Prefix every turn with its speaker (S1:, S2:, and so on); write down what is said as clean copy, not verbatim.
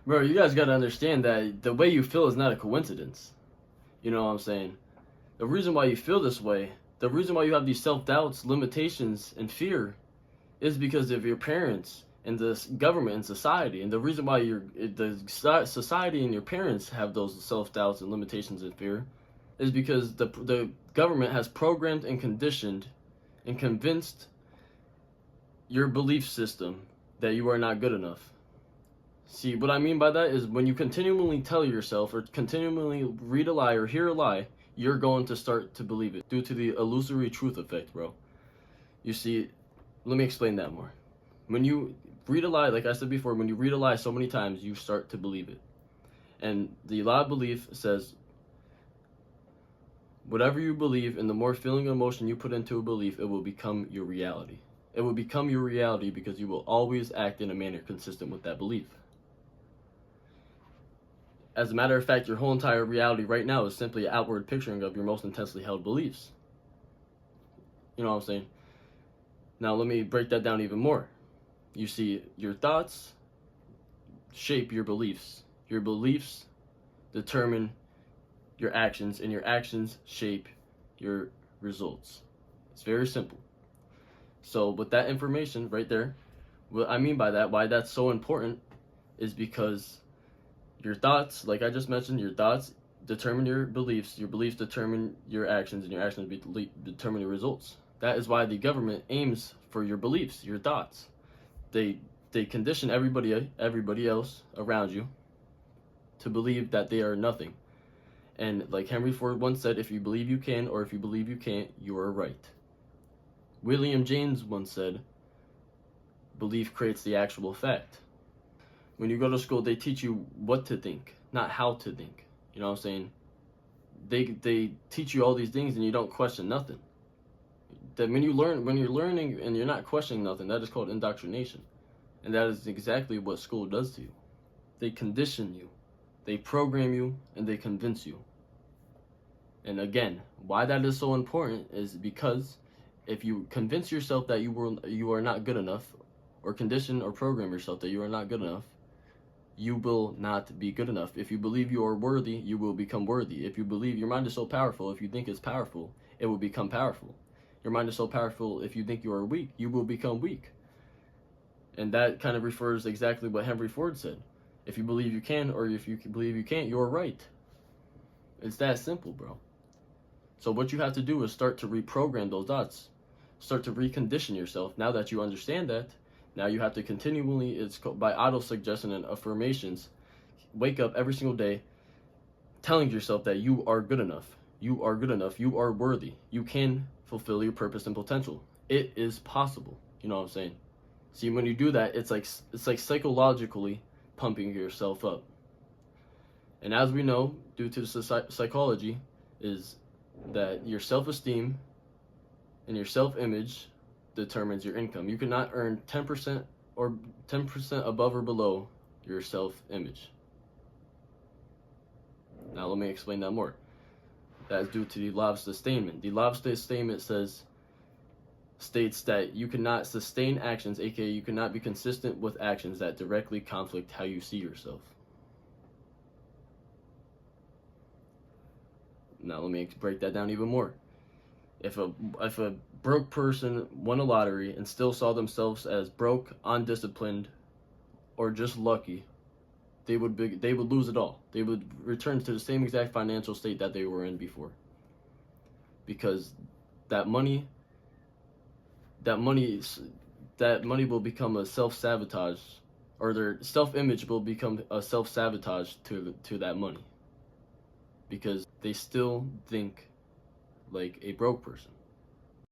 S1: Bro, you guys gotta understand that the way you feel is not a coincidence. You know what I'm saying? The reason why you feel this way, the reason why you have these self-doubts, limitations, and fear is because of your parents and the government and society. And the reason why the society and your parents have those self-doubts and limitations and fear is because the government has programmed and conditioned and convinced your belief system that you are not good enough. See, what I mean by that is when you continually tell yourself or continually read a lie or hear a lie, you're going to start to believe it due to the illusory truth effect, bro. You see, let me explain that more. When you read a lie, like I said before, when you read a lie so many times, you start to believe it. And the lie of belief says, whatever you believe and the more feeling and emotion you put into a belief, it will become your reality. It will become your reality because you will always act in a manner consistent with that belief. As a matter of fact, your whole entire reality right now is simply an outward picturing of your most intensely held beliefs. You know what I'm saying? Now let me break that down even more. You see, your thoughts shape your beliefs. Your beliefs determine your actions, and your actions shape your results. It's very simple. So with that information right there, what I mean by that, why that's so important, is because your thoughts, like I just mentioned, your thoughts determine your beliefs determine your actions, and your actions determine your results. That is why the government aims for your beliefs, your thoughts. They condition everybody else around you to believe that they are nothing. And like Henry Ford once said, if you believe you can or if you believe you can't, you are right. William James once said, belief creates the actual fact. When you go to school, they teach you what to think, not how to think. You know what I'm saying? They teach you all these things and you don't question nothing. That when you're learning and you're not questioning nothing, that is called indoctrination. And that is exactly what school does to you. They condition you, they program you, and they convince you. And again, why that is so important is because if you convince yourself that you are not good enough, or condition or program yourself that you are not good enough, you will not be good enough. If you believe you are worthy, you will become worthy. If you believe your mind is so powerful, if you think it's powerful, it will become powerful. Your mind is so powerful, if you think you are weak, you will become weak. And that kind of refers exactly what Henry Ford said. If you believe you can, or if you believe you can't, you're right. It's that simple, bro. So what you have to do is start to reprogram those thoughts. Start to recondition yourself. Now that you understand that, now you have to continually, it's by auto-suggestion and affirmations, wake up every single day telling yourself that you are good enough. You are good enough. You are worthy. You can fulfill your purpose and potential. It is possible. You know what I'm saying? See, when you do that, it's like psychologically pumping yourself up. And as we know, due to the psychology, is that your self-esteem and your self-image determines your income. You cannot earn 10% or 10% above or below your self-image. Now let me explain that more. That is due to the law of sustainment. The law of sustainment states that you cannot sustain actions, aka you cannot be consistent with actions that directly conflict how you see yourself. Now let me break that down even more. If a broke person won a lottery and still saw themselves as broke, undisciplined, or just lucky, they would lose it all. They would return to the same exact financial state that they were in before. Because that money will become a self-sabotage, or their self-image will become a self-sabotage to that money. Because they still think like a broke person.